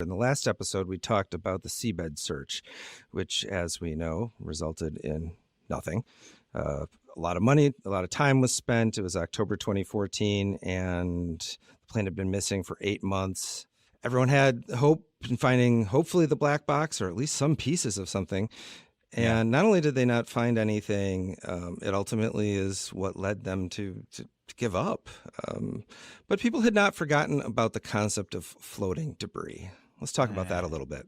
In the last episode, we talked about the seabed search, which, as we know, resulted in nothing. A lot of money, a lot of time was spent. It was October 2014, and the plane had been missing for 8 months. Everyone had hope in finding, hopefully, the black box or at least some pieces of something. And not only did they not find anything, it ultimately is what led them to give up. But people had not forgotten about the concept of floating debris. Let's talk about that a little bit.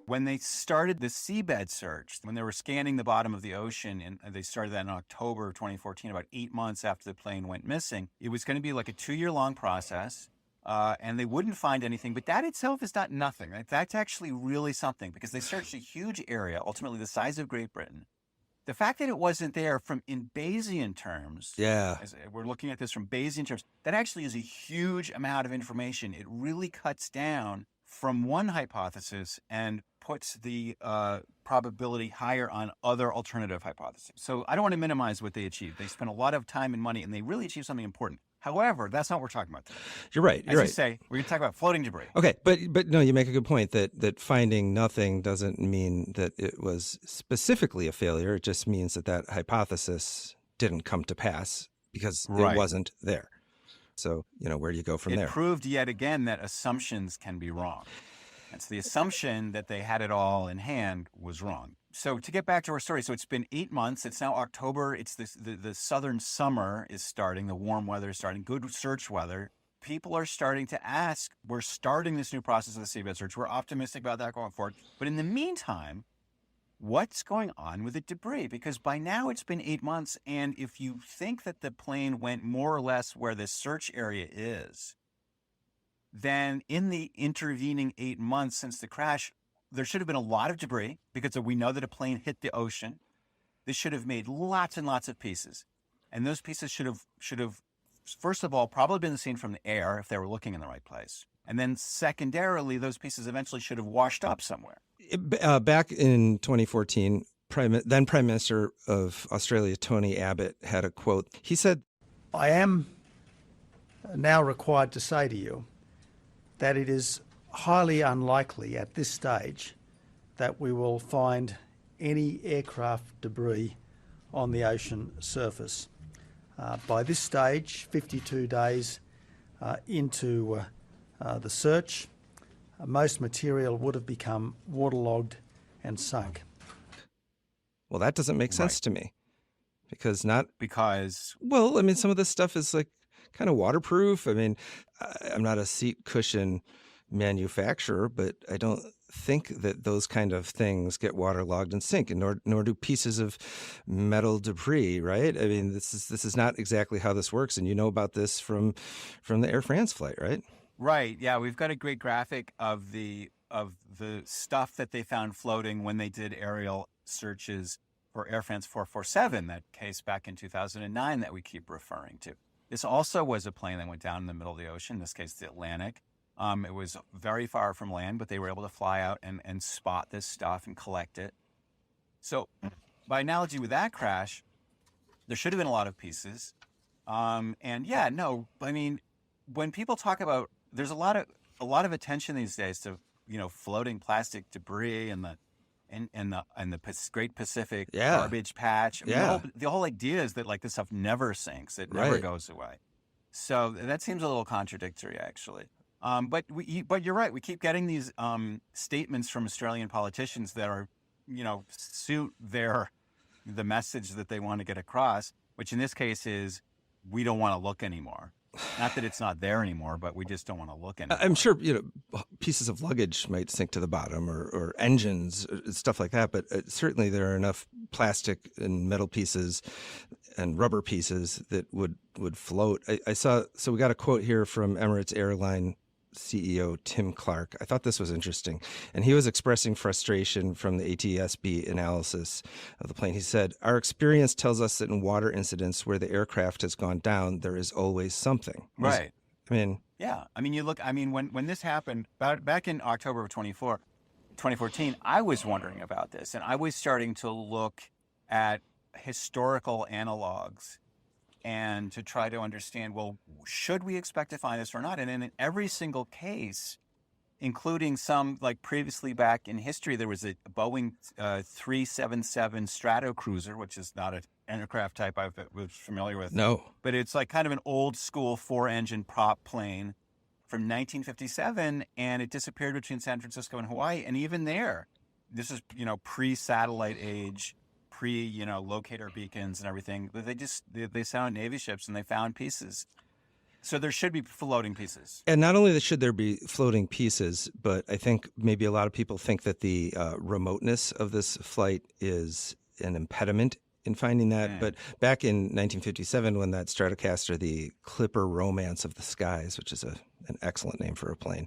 When they started the seabed search, when they were scanning the bottom of the ocean, and they started that in October of 2014, about 8 months after the plane went missing, it was going to be like a 2-year-long process, and they wouldn't find anything. But that itself is not nothing, right? That's actually really something, because they searched a huge area, ultimately the size of Great Britain. The fact that it wasn't there in Bayesian terms, as we're looking at this from Bayesian terms, that actually is a huge amount of information. It really cuts down from one hypothesis and puts the probability higher on other alternative hypotheses. So I don't want to minimize what they achieved. They spent a lot of time and money, and they really achieved something important. However, that's not what we're talking about today. You're right. As you say, we're going to talk about floating debris. Okay, but no, you make a good point that finding nothing doesn't mean that it was specifically a failure. It just means that hypothesis didn't come to pass because it wasn't there. So, where do you go from there? It proved yet again that assumptions can be wrong. And so the assumption that they had it all in hand was wrong. So to get back to our story, so it's been 8 months. It's now October. It's the southern summer is starting. The warm weather is starting. Good search weather. People are starting to ask. We're starting this new process of the seabed search. We're optimistic about that going forward. But in the meantime, what's going on with the debris? Because by now it's been 8 months. And if you think that the plane went more or less where the search area is, then in the intervening 8 months since the crash, there should have been a lot of debris because we know that a plane hit the ocean. This should have made lots and lots of pieces. And those pieces should have, first of all, probably been seen from the air if they were looking in the right place. And then secondarily, those pieces eventually should have washed up somewhere. Back in 2014, then Prime Minister of Australia, Tony Abbot, had a quote. He said, "I am now required to say to you that it is highly unlikely at this stage that we will find any aircraft debris on the ocean surface. By this stage, 52 days into the search, most material would have become waterlogged and sunk." Well, that doesn't make sense to me. Because well, I mean, some of this stuff is like kind of waterproof. I mean, I'm not a seat cushion manufacturer, but I don't think that those kind of things get waterlogged and sink, and nor do pieces of metal debris, right? I mean, this is not exactly how this works, and you know about this from the Air France flight, right? Right. Yeah, we've got a great graphic of the stuff that they found floating when they did aerial searches for Air France 447, that case back in 2009 that we keep referring to. This also was a plane that went down in the middle of the ocean, in this case, the Atlantic. It was very far from land, but they were able to fly out and spot this stuff and collect it. So by analogy with that crash, there should have been a lot of pieces. And yeah, no, I mean, when people talk about, there's a lot of attention these days to, floating plastic debris and the Great Pacific garbage patch. I mean, the whole idea is that like this stuff never sinks. It never goes away. So that seems a little contradictory, actually. But you're right. We keep getting these statements from Australian politicians that are, suit the message that they want to get across, which in this case is we don't want to look anymore. Not that it's not there anymore, but we just don't want to look anymore. I'm sure, pieces of luggage might sink to the bottom or engines, stuff like that. But certainly there are enough plastic and metal pieces and rubber pieces that would float. I saw, so we got a quote here from Emirates Airline CEO Tim Clark. I thought this was interesting. And he was expressing frustration from the ATSB analysis of the plane. He said, "Our experience tells us that in water incidents where the aircraft has gone down, there is always something." Right. I mean, yeah. I mean, when this happened back in October of 24, 2014, I was wondering about this, and I was starting to look at historical analogs and to try to understand, well, should we expect to find this or not? And in every single case, including some like previously back in history, there was a Boeing 377 Stratocruiser, which is not an aircraft type I was familiar with. No. But it's like kind of an old school 4-engine prop plane from 1957, and it disappeared between San Francisco and Hawaii. And even there, this is, pre-satellite age, locator beacons and everything. But they sound Navy ships and they found pieces. So there should be floating pieces. And not only should there be floating pieces, but I think maybe a lot of people think that the remoteness of this flight is an impediment in finding that. But back in 1957, when that Stratocaster, the Clipper Romance of the Skies, which is an excellent name for a plane.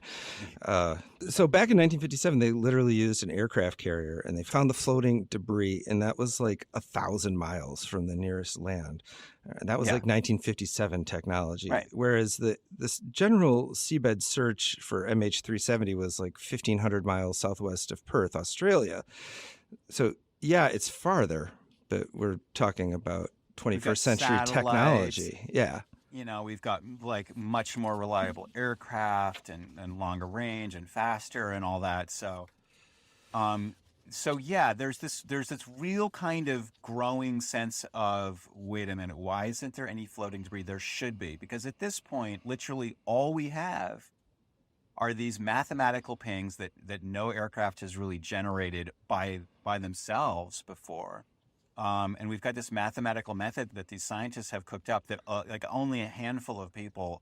So back in 1957, they literally used an aircraft carrier and they found the floating debris, and that was like 1,000 miles from the nearest land. And that was like 1957 technology. Right. Whereas this general seabed search for MH370 was like 1,500 miles southwest of Perth, Australia. So yeah, it's farther, but we're talking about 21st century technology. Yeah. We've got like much more reliable aircraft and longer range and faster and all that. So, there's this real kind of growing sense of, wait a minute, why isn't there any floating debris? There should be, because at this point, literally all we have are these mathematical pings that no aircraft has really generated by themselves before. And we've got this mathematical method that these scientists have cooked up that like only a handful of people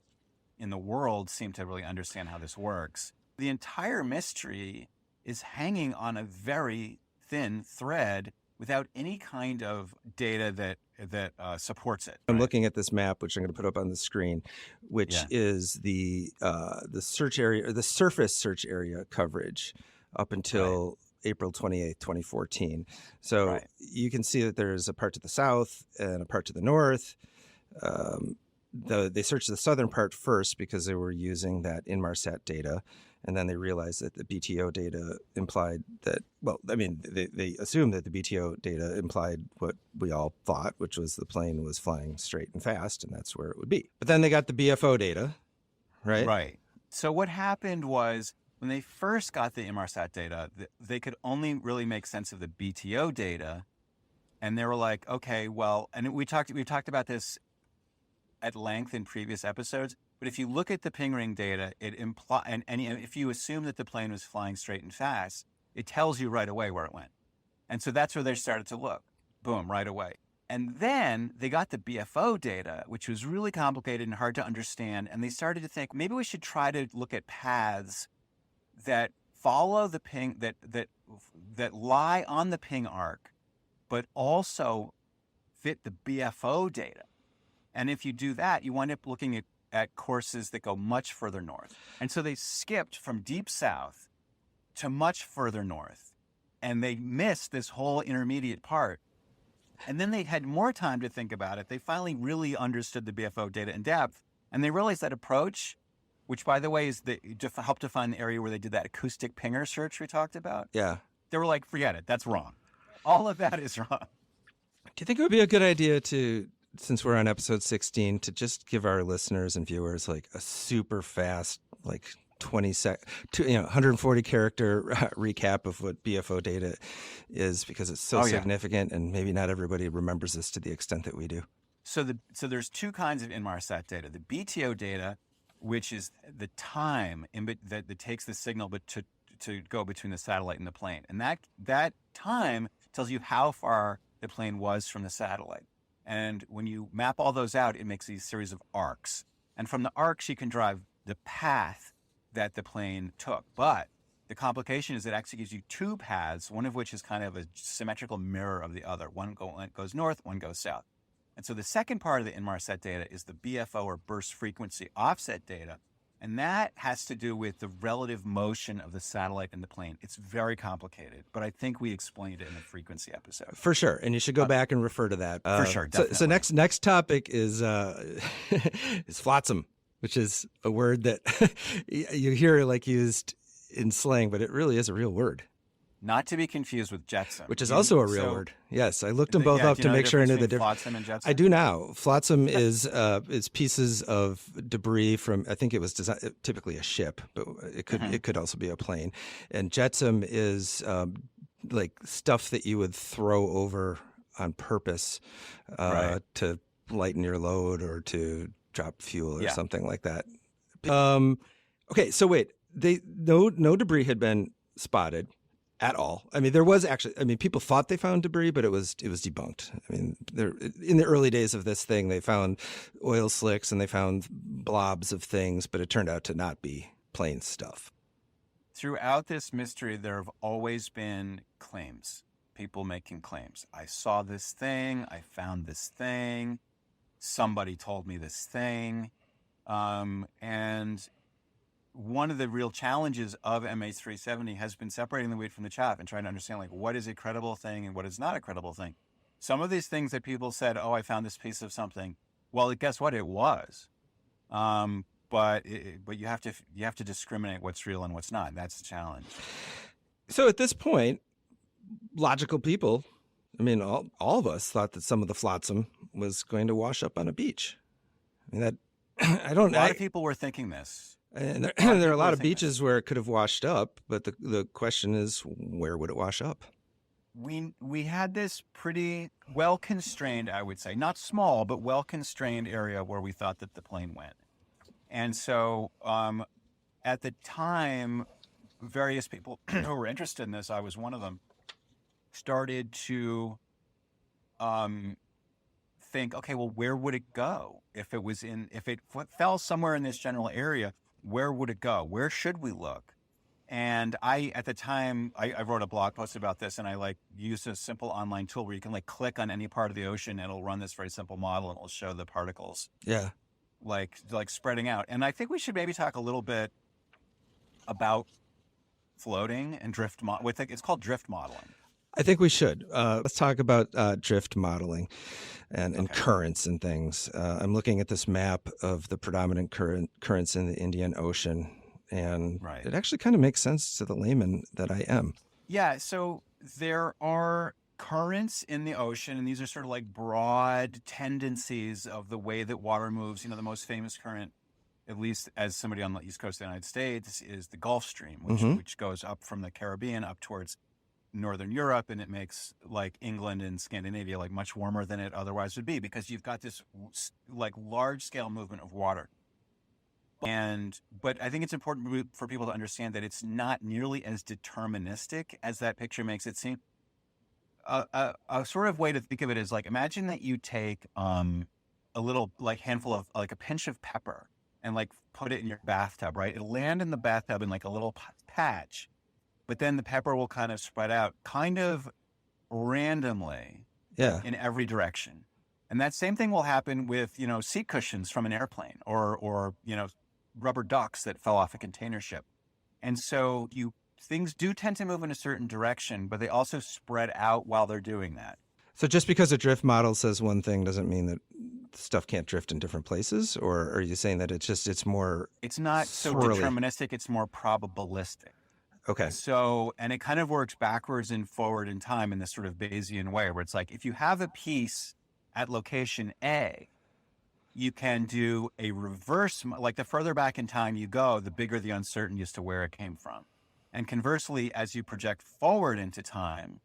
in the world seem to really understand how this works. The entire mystery is hanging on a very thin thread without any kind of data that supports it. I'm looking at this map, which I'm going to put up on the screen, which is the search area, or the surface search area coverage up until April 28th, 2014. So you can see that there's a part to the south and a part to the north. They searched the southern part first because they were using that Inmarsat data. And then they realized that the BTO data implied that, they assumed that the BTO data implied what we all thought, which was the plane was flying straight and fast, and that's where it would be. But then they got the BFO data, right? Right. So what happened was, when they first got the Inmarsat data, they could only really make sense of the BTO data. And they were like, okay, well, and we talked about this at length in previous episodes, but if you look at the ping ring data, it and if you assume that the plane was flying straight and fast, it tells you right away where it went. And so that's where they started to look. Boom, right away. And then they got the BFO data, which was really complicated and hard to understand. And they started to think, maybe we should try to look at paths that follow the ping, that lie on the ping arc, but also fit the BFO data. And if you do that, you wind up looking at courses that go much further north. And so they skipped from deep south to much further north, and they missed this whole intermediate part. And then they had more time to think about it. They finally really understood the BFO data in depth, and they realized that approach, which, by the way, is to help define the area where they did that acoustic pinger search we talked about. Yeah. They were like, forget it. That's wrong. All of that is wrong. Do you think it would be a good idea to, since we're on episode 16, to just give our listeners and viewers like a super fast, like 140 character recap of what BFO data is, because it's so significant and maybe not everybody remembers this to the extent that we do. So there's two kinds of Inmarsat data. The BTO data, which is the time that takes the signal but to go between the satellite and the plane. And that time tells you how far the plane was from the satellite. And when you map all those out, it makes these series of arcs. And from the arcs, you can drive the path that the plane took. But the complication is it actually gives you two paths, one of which is kind of a symmetrical mirror of the other. One goes north, one goes south. And so the second part of the Inmarsat data is the BFO, or burst frequency offset data. And that has to do with the relative motion of the satellite and the plane. It's very complicated, but I think we explained it in the frequency episode. For sure. And you should go back and refer to that. For sure, definitely. So next topic is is flotsam, which is a word that you hear like used in slang, but it really is a real word. not to be confused with jetsam. Which is also a real word. Yes, I looked them both Yeah, up do you to know make sure I knew the between difference. flotsam and jetsam? I do now. Flotsam is pieces of debris from, I think it was typically a ship, but it could also be a plane. And jetsam is like stuff that you would throw over on purpose Right. to lighten your load or to drop fuel or Yeah. something like that. Okay, so wait, no debris had been spotted at all. I mean, there was actually. I mean, people thought they found debris, but it was debunked. I mean, in the early days of this thing, they found oil slicks and they found blobs of things, but it turned out to not be plane stuff. Throughout this mystery, there have always been claims. People making claims. I saw this thing. I found this thing. Somebody told me this thing. And one of the real challenges of MH370 has been separating the wheat from the chaff and trying to understand, like, what is a credible thing and what is not a credible thing. Some of these things that people said, oh, I found this piece of something. Well, guess what? It was. But you have to discriminate what's real and what's not. That's the challenge. So at this point, logical people, I mean, all of us thought that some of the flotsam was going to wash up on a beach. I mean, that I don't know. A lot of people were thinking this. And there are a lot of beaches where it could have washed up, but the question is, where would it wash up? We had this pretty well constrained, I would say, not small, but well constrained area where we thought that the plane went. And so at the time, various people who were interested in this, I was one of them, started to think, okay, well, where would it go if it fell somewhere in this general area? Where would it go? Where should we look? And at the time, I wrote a blog post about this, and I used a simple online tool where you can click on any part of the ocean, and it'll run this very simple model, and it'll show the particles. Yeah. Like spreading out. And I think we should maybe talk a little bit about floating and drift. It's called drift modeling. I think we should. Let's talk about drift modeling and currents and things. I'm looking at this map of the predominant currents in the Indian Ocean, and it actually kind of makes sense to the layman that I am. Yeah, so there are currents in the ocean, and these are sort of like broad tendencies of the way that water moves. The most famous current, at least as somebody on the east coast of the United States, is the Gulf Stream, which goes up from the Caribbean up towards Northern Europe, and it makes England and Scandinavia much warmer than it otherwise would be, because you've got this large scale movement of water. But I think it's important for people to understand that it's not nearly as deterministic as that picture makes it seem. A sort of way to think of it is imagine that you take a little handful of a pinch of pepper and put it in your bathtub, right? It'll land in the bathtub in a little patch, but then the pepper will kind of spread out kind of randomly in every direction. And that same thing will happen with, seat cushions from an airplane or rubber ducks that fell off a container ship. And so things do tend to move in a certain direction, but they also spread out while they're doing that. So just because a drift model says one thing doesn't mean that stuff can't drift in different places? Or are you saying that it's more It's not swirly? So deterministic, it's more probabilistic. Okay. So, and it kind of works backwards and forward in time in this sort of Bayesian way, where it's if you have a piece at location A, you can do a reverse, the further back in time you go, the bigger the uncertainty as to where it came from. And conversely, as you project forward into time,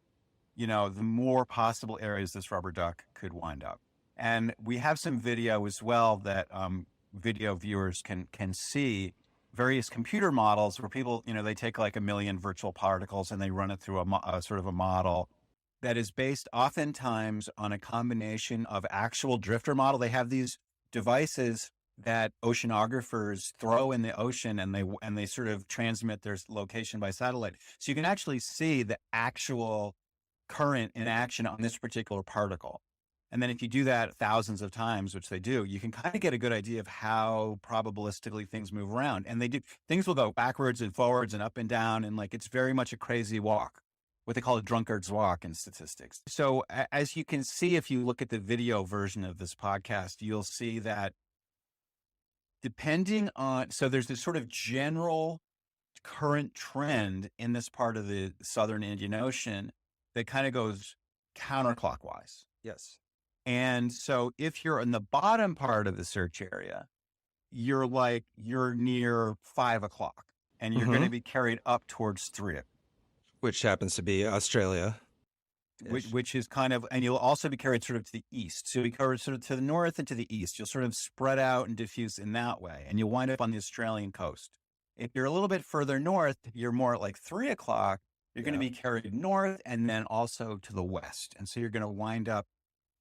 the more possible areas this rubber duck could wind up. And we have some video as well that video viewers can see various computer models where people, they take 1 million virtual particles and they run it through a sort of a model that is based oftentimes on a combination of actual drifter model. They have these devices that oceanographers throw in the ocean, and they sort of transmit their location by satellite. So you can actually see the actual current in action on this particular particle. And then if you do that thousands of times, which they do, you can kind of get a good idea of how probabilistically things move around. And things will go backwards and forwards and up and down. And it's very much a crazy walk, what they call a drunkard's walk in statistics. So as you can see, if you look at the video version of this podcast, you'll see that so there's this sort of general current trend in this part of the southern Indian Ocean that kind of goes counterclockwise. Yes. And so if you're in the bottom part of the search area, you're near 5 o'clock and you're going to be carried up towards 3, Which happens to be Australia. which is kind of, and you'll also be carried sort of to the east. So you'll be carried sort of to the north and to the east. You'll sort of spread out and diffuse in that way. And you'll wind up on the Australian coast. If you're a little bit further north, you're more at like 3 o'clock. You're going to be carried north and then also to the west. And so you're going to wind up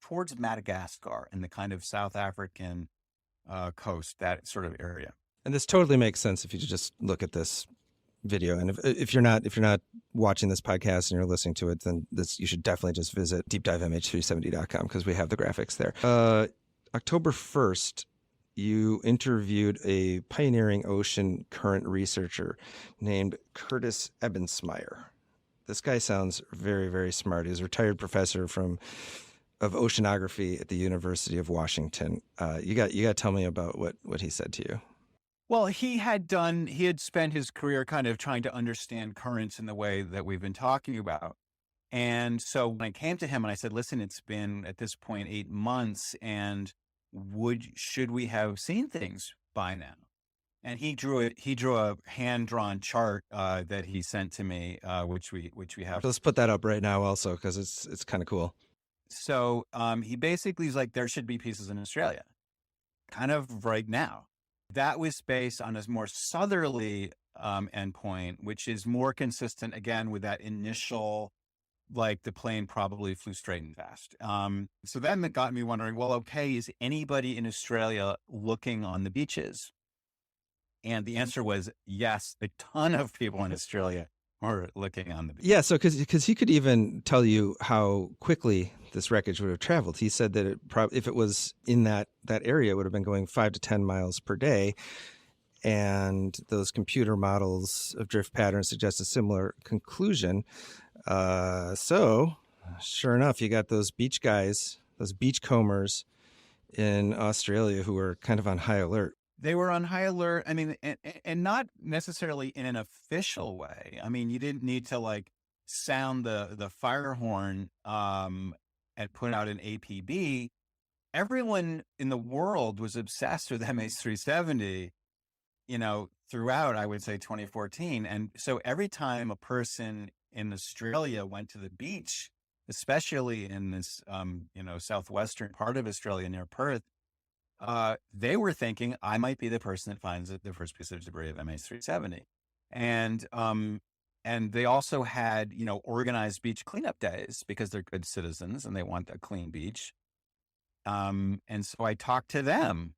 towards Madagascar and the kind of South African coast, that sort of area. And this totally makes sense if you just look at this video. And if you're not watching this podcast and you're listening to it, then you should definitely just visit deepdivemh370.com because we have the graphics there. October 1st, you interviewed a pioneering ocean current researcher named Curtis Ebensmeyer. This guy sounds very, very smart. He's a retired professor of oceanography at the University of Washington. You got to tell me about what he said to you. Well, he had spent his career kind of trying to understand currents in the way that we've been talking about. And so when I came to him and I said, listen, it's been at this point 8 months, and should we have seen things by now? And he drew a hand-drawn chart that he sent to me, which we have. Let's put that up right now also, because it's kind of cool. So he basically is like, there should be pieces in Australia, kind of right now. That was based on a more southerly endpoint, which is more consistent, again, with that initial, like the plane probably flew straight and fast. So then that got me wondering, well, okay, is anybody in Australia looking on the beaches? And the answer was yes, a ton of people in Australia are looking on the beach. Yeah, so because he could even tell you how quickly this wreckage would have traveled. He said that if it was in that area, it would have been going 5 to 10 miles per day. And those computer models of drift patterns suggest a similar conclusion. So sure enough, you got those beach guys, those beachcombers in Australia who were kind of on high alert. They were on high alert. I mean, and not necessarily in an official way. I mean, you didn't need to like sound the fire horn and put out an APB. Everyone in the world was obsessed with MH370, throughout, I would say, 2014. And so every time a person in Australia went to the beach, especially in this, southwestern part of Australia near Perth, they were thinking, I might be the person that finds the first piece of debris of MH370. And they also had, organized beach cleanup days because they're good citizens and they want a clean beach. And so I talked to them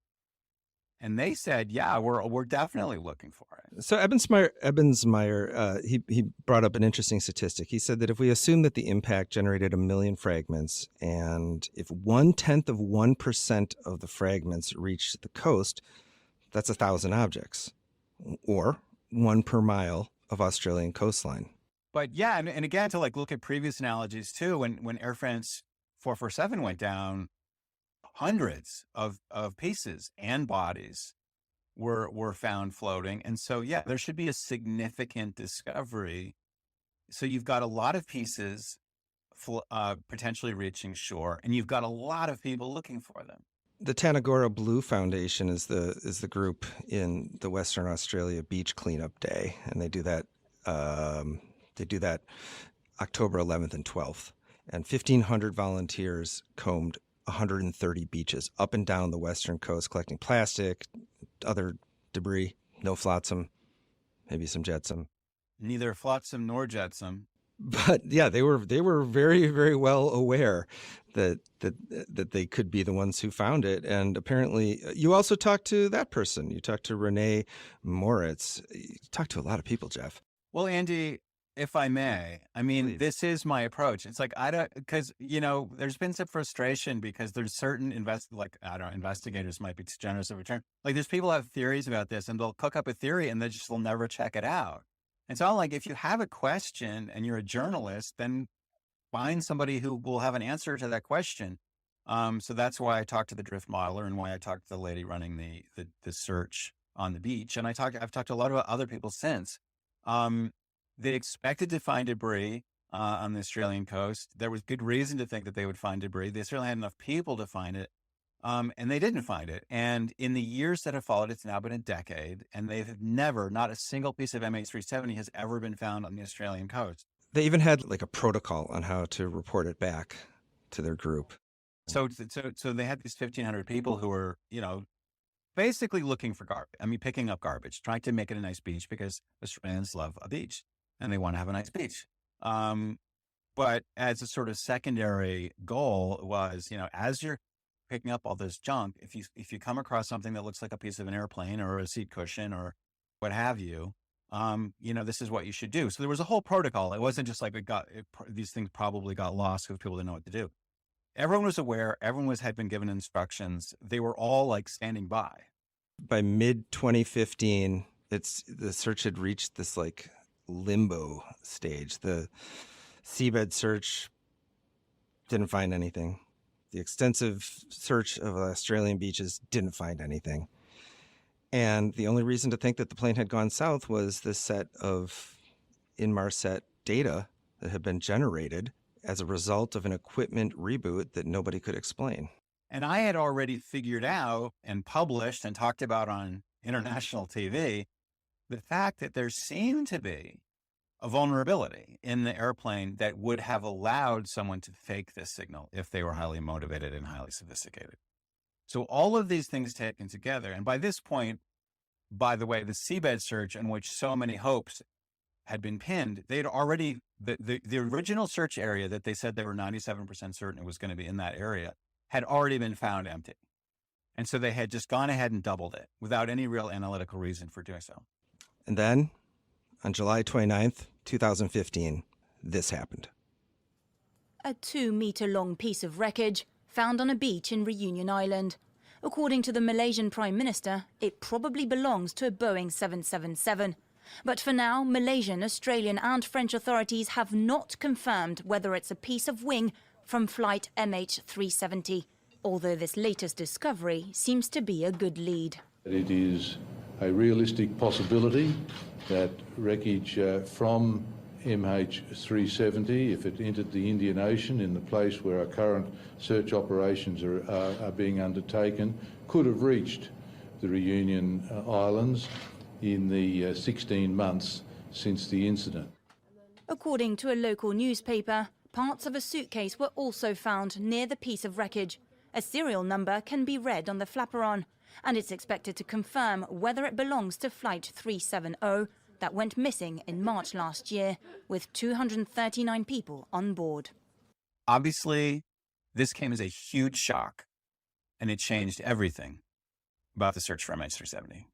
and they said, yeah, we're definitely looking for it. So Ebensmeyer, he brought up an interesting statistic. He said that if we assume that the impact generated 1 million fragments, and if 0.1% of the fragments reached the coast, that's 1,000 objects, or 1 per mile of Australian coastline. But yeah, and again, to like look at previous analogies too, when Air France 447 went down, hundreds of pieces and bodies were found floating. And so, yeah, there should be a significant discovery. So you've got a lot of pieces potentially reaching shore, and you've got a lot of people looking for them. The Tanagora Blue Foundation is the group in the Western Australia Beach Cleanup Day, and they do that October 11th and 12th. And 1,500 volunteers combed 130 beaches up and down the western coast, collecting plastic, other debris, no flotsam, maybe some jetsam. Neither flotsam nor jetsam. But yeah, they were very, very well aware that they could be the ones who found it. And apparently, you also talked to that person. You talked to Renee Moritz. You talked to a lot of people, Jeff. Well, Andy, if I may, I mean, Please. This is my approach. It's like, because, there's been some frustration because there's certain investigators might be too generous of a term. Like there's people who have theories about this and they'll cook up a theory and they'll never check it out. And so I'm like, if you have a question and you're a journalist, then find somebody who will have an answer to that question. So that's why I talked to the drift modeler and why I talked to the lady running the search on the beach. And I've talked to a lot of other people since. They expected to find debris on the Australian coast. There was good reason to think that they would find debris. They certainly had enough people to find it, and they didn't find it. And in the years that have followed, it's now been a decade, and they've never, not a single piece of MH370 has ever been found on the Australian coast. They even had like a protocol on how to report it back to their group. So they had these 1,500 people who were, basically looking for garbage. I mean, picking up garbage, trying to make it a nice beach because Australians love a beach and they want to have a nice beach. But as a sort of secondary goal was, as you're picking up all this junk, if you come across something that looks like a piece of an airplane or a seat cushion or what have you, this is what you should do. So there was a whole protocol. It wasn't just like these things probably got lost because people didn't know what to do. Everyone was aware. Everyone had been given instructions. They were all like standing by. By mid 2015, the search had reached this like limbo stage. The seabed search didn't find anything. The extensive search of Australian beaches didn't find anything. And the only reason to think that the plane had gone south was this set of Inmarsat data that had been generated as a result of an equipment reboot that nobody could explain. And I had already figured out and published and talked about on international TV the fact that there seemed to be a vulnerability in the airplane that would have allowed someone to fake this signal if they were highly motivated and highly sophisticated. So all of these things taken together, and by this point, by the way, the seabed search in which so many hopes had been pinned, they'd already, the original search area that they said they were 97% certain it was going to be in that area had already been found empty. And so they had just gone ahead and doubled it without any real analytical reason for doing so. And then on July 29th, 2015, this happened. A 2-meter-long piece of wreckage found on a beach in Reunion Island. According to the Malaysian Prime Minister, it probably belongs to a Boeing 777. But for now, Malaysian, Australian and French authorities have not confirmed whether it's a piece of wing from flight MH370, although this latest discovery seems to be a good lead. It is a realistic possibility that wreckage from MH370, if it entered the Indian Ocean in the place where our current search operations are being undertaken, could have reached the Reunion Islands in the 16 months since the incident. According to a local newspaper, parts of a suitcase were also found near the piece of wreckage. A serial number can be read on the flaperon, and it's expected to confirm whether it belongs to Flight 370 that went missing in March last year, with 239 people on board. Obviously, this came as a huge shock, and it changed everything about the search for MH370.